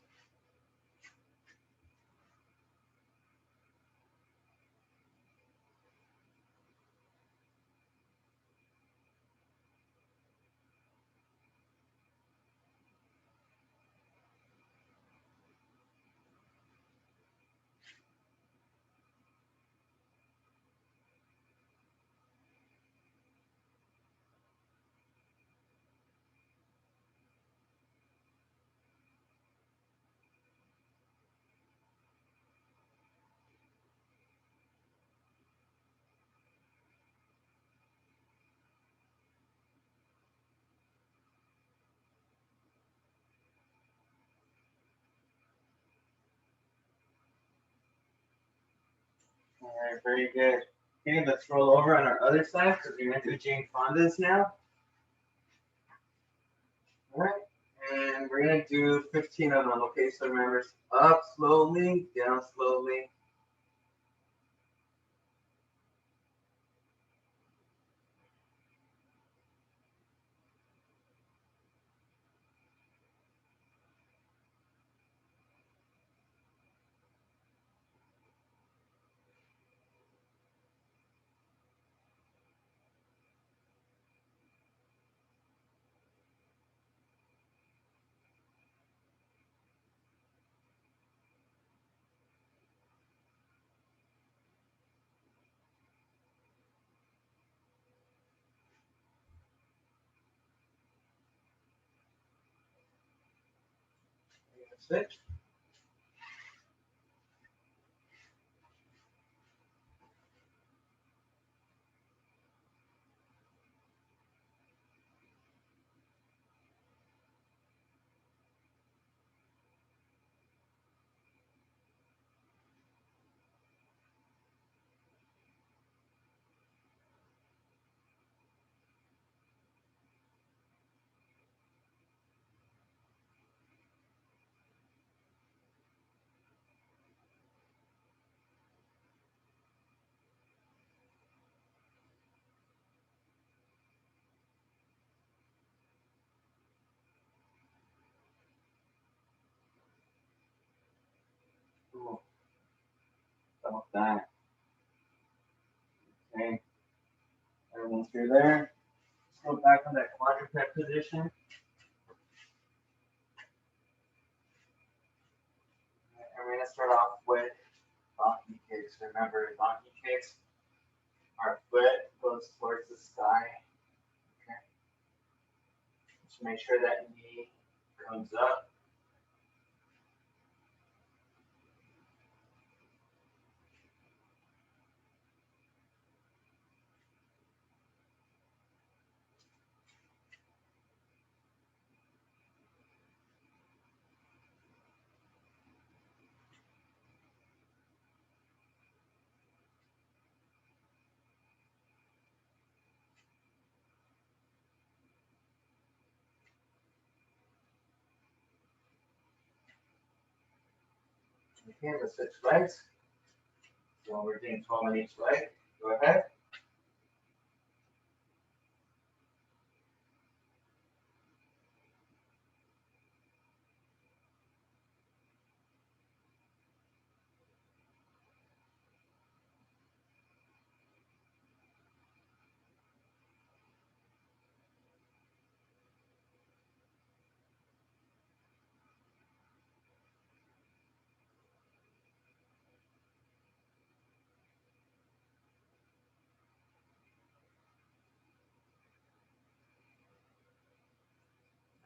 All right, very good. Okay, let's roll over on our other side because we're going to do Jane Fonda's now. All right, and we're going to do 15 of them. Okay, so remember, up slowly, down slowly. Switch. Cool. About that. Okay. Everyone through there. Let's go back on that quadruped position. And we're going to start off with donkey kicks. Remember, donkey kicks, our foot goes towards the sky. Okay. Just make sure that knee comes up. Okay, let's switch legs. So we're doing 12 on each leg. Go ahead.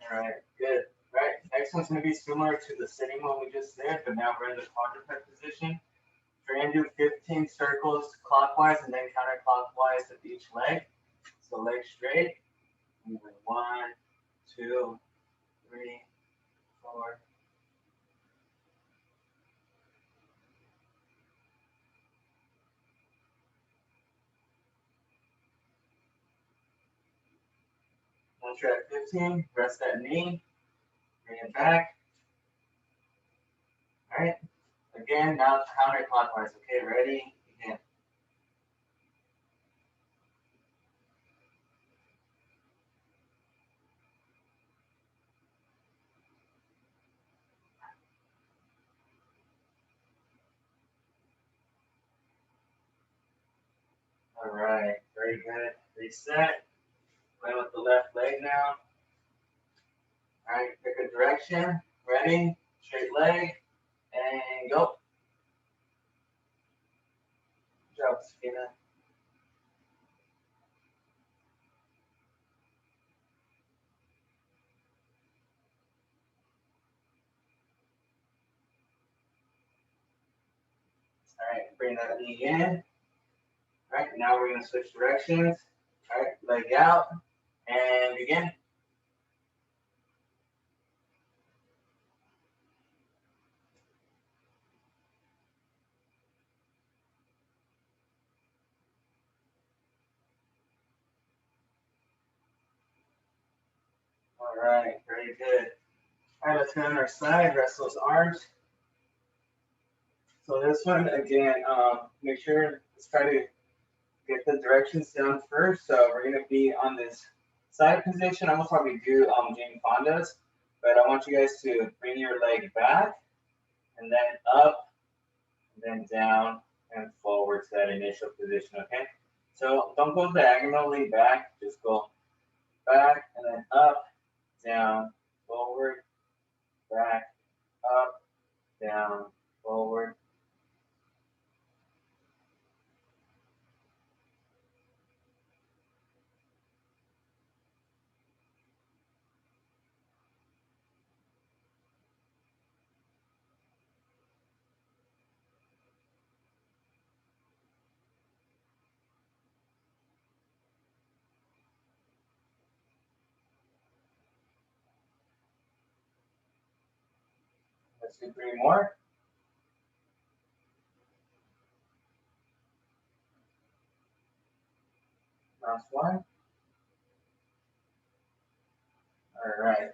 All right, good. All right, next one's going to be similar to the sitting one we just did, but now we're in the quadruped position. We're going to do 15 circles clockwise and then counterclockwise with each leg. So legs straight. And then 1, 2, 3, 4. Once you're at 15, rest that knee. Bring it back. All right. Again, now counterclockwise. Okay, ready? Begin. All right, very good. Reset. Play with the left leg now. All right, pick a direction. Ready? Straight leg. And go. Good job, Safina. All right, bring that knee in. All right, now we're going to switch directions. All right, leg out. And begin. All right, very good. All right, let's go on our side, rest those arms. So this one, again, make sure, let's try to get the directions down first. So we're gonna be on this side position. I'm gonna probably do Jane Fonda's, but I want you guys to bring your leg back and then up, and then down and forward to that initial position, okay? So don't go diagonally back, just go back and then up, down, forward, back, up, down, forward. Let's do 3 more. Last one. All right.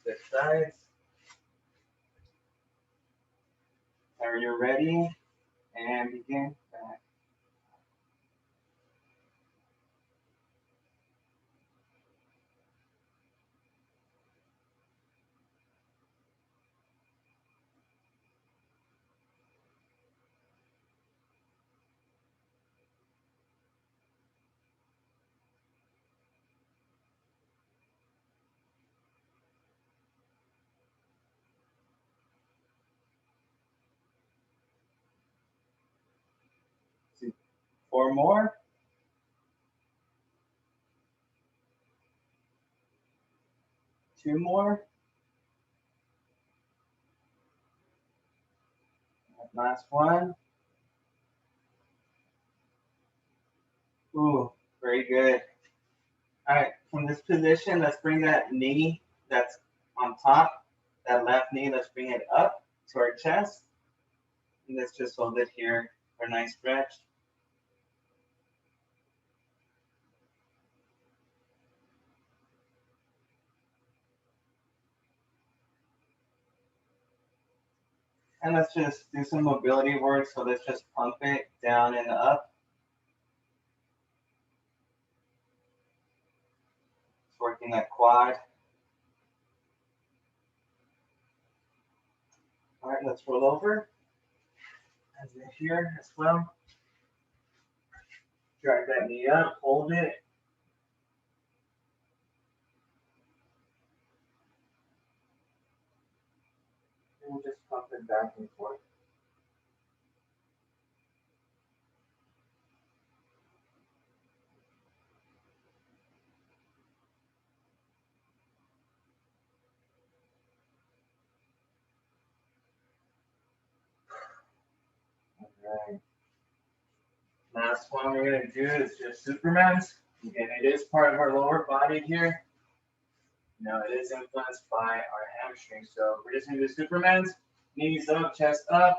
Switch sides. Are you ready? And begin. Back. Do 4 more. 2 more. Last one. Ooh, very good. All right, from this position, let's bring that knee that's on top, that left knee, let's bring it up to our chest. And let's just hold it here for a nice stretch. And let's just do some mobility work. So let's just pump it down and up. It's working that quad. All right, let's roll over. As in here as well. Drag that knee up, hold it. And just pump it back and forth. All right. Last one we're going to do is just Superman's. Again, it is part of our lower body here. Now it is influenced by our hamstring. So we're just going to do Superman's. Knees up, chest up.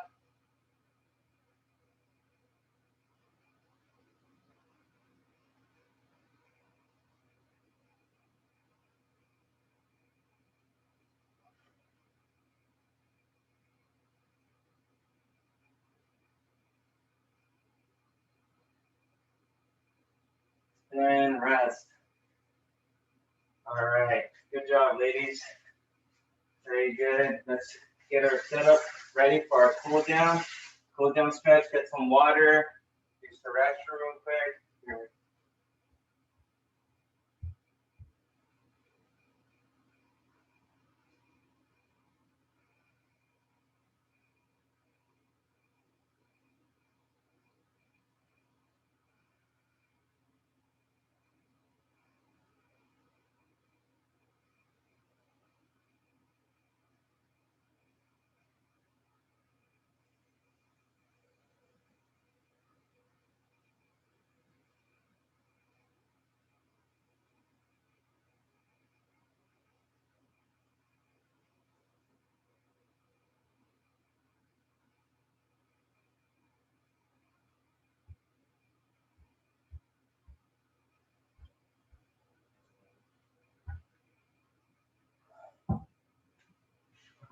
And rest. All right. Good job, ladies. Very good. Let's get our setup ready for our cool down. Cool down stretch, get some water, use the restroom real quick.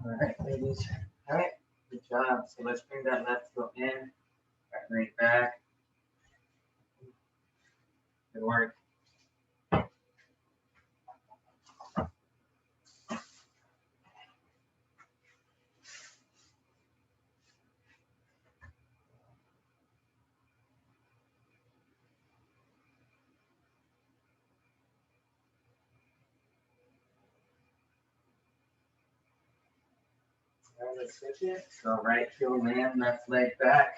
All right, ladies. All right, good job. So let's bring that left heel in, right leg back. Good work. All right, let's switch it. So right heel in, left leg back.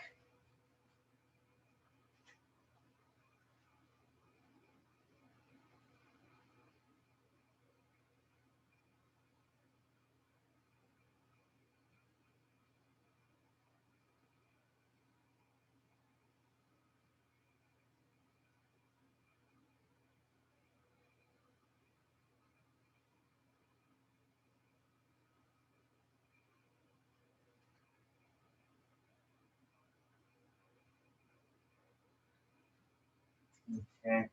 Okay,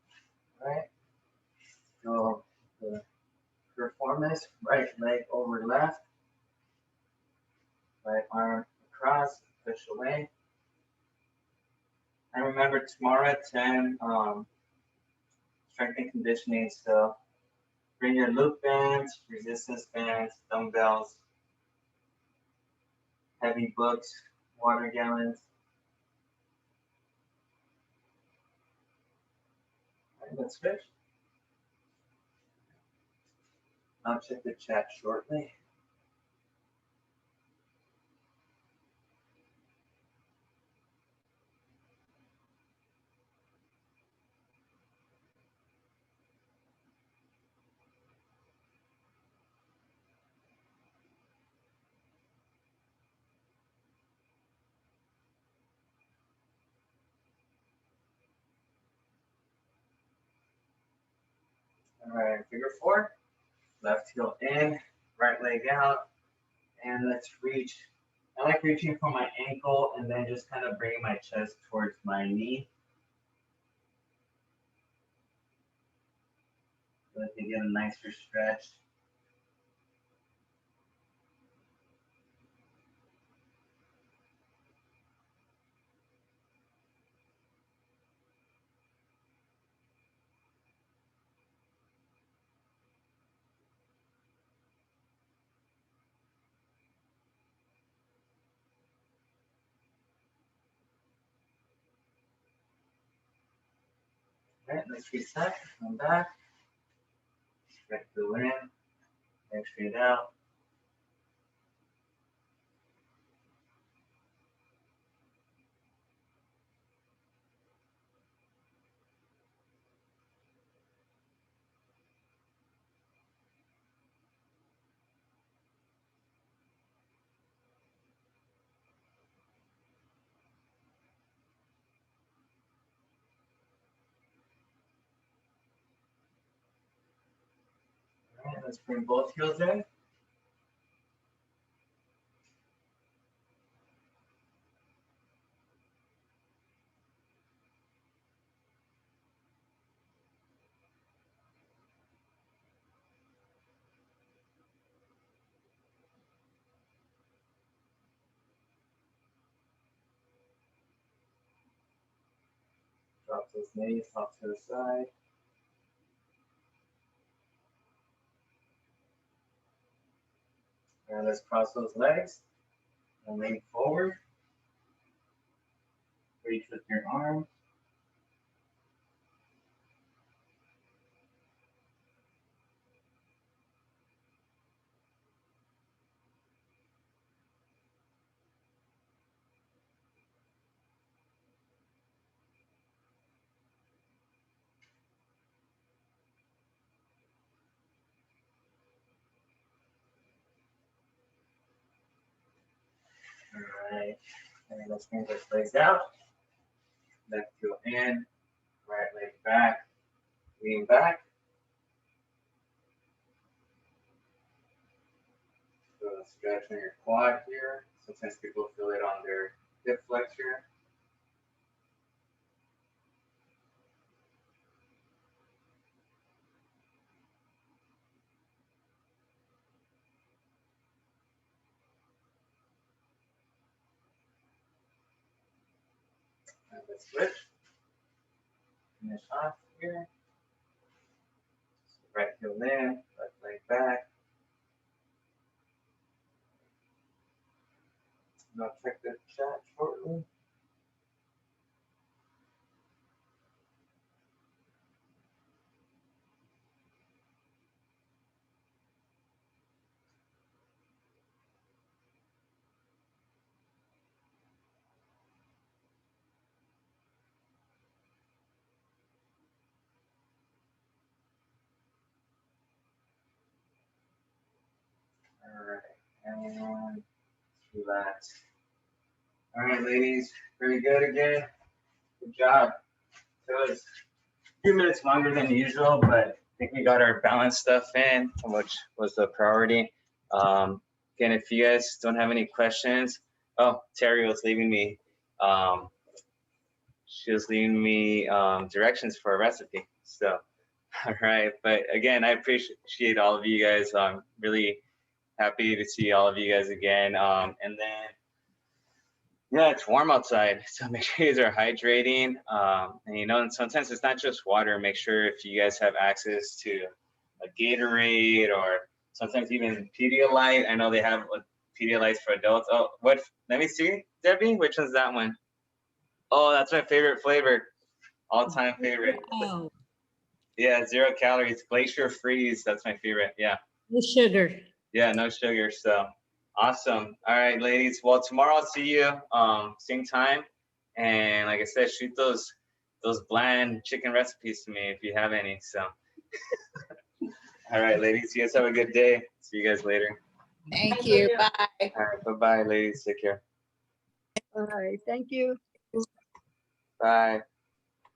all right. So the performance, right leg over left, right arm across, push away. And remember tomorrow at 10, strength and conditioning. So bring your loop bands, resistance bands, dumbbells, heavy books, water gallons. All right, let's switch. I'll check the chat shortly. All right, figure four. Left heel in, right leg out, and let's reach. I like reaching for my ankle and then just kind of bringing my chest towards my knee. So that you get a nicer stretch. All right, let's reset. Come back. Stretch the in, leg straight out. All right, let's bring both heels in. Drop those knees off to the side. And let's cross those legs and lean forward. reach with your arms. All right, and let's bring those legs out. Left heel in, right leg back, lean back. So stretch on your quad here. Sometimes people feel it on their hip flexor. And let's switch. Finish off here. So right heel in, left leg back. I'll check the chat shortly. All right, and relax. All right, ladies, pretty good again. Good job. So it's a few minutes longer than usual, but I think we got our balance stuff in, which was the priority. Again, if you guys don't have any questions, oh, Terry was leaving me. She was leaving me directions for a recipe. So, all right. But again, I appreciate all of you guys. I'm really happy to see all of you guys again. And then, yeah, it's warm outside, so make sure you guys are hydrating. And you know, and sometimes it's not just water. Make sure if you guys have access to a Gatorade or sometimes even Pedialyte. I know they have Pedialyte for adults. Oh, what? Let me see, Debbie. Which one's that one? Oh, that's my favorite flavor. All-time favorite. Oh, Yeah, 0 calories. Glacier Freeze. That's my favorite. Yeah. no sugar. Yeah, no sugar. So awesome. All right, ladies. Well, tomorrow I'll see you same time. And like I said, shoot those bland chicken recipes to me if you have any. So all right, ladies. You guys have a good day. See you guys later. Thank you. Bye. All right, bye-bye, ladies. Take care. All right, thank you. Bye.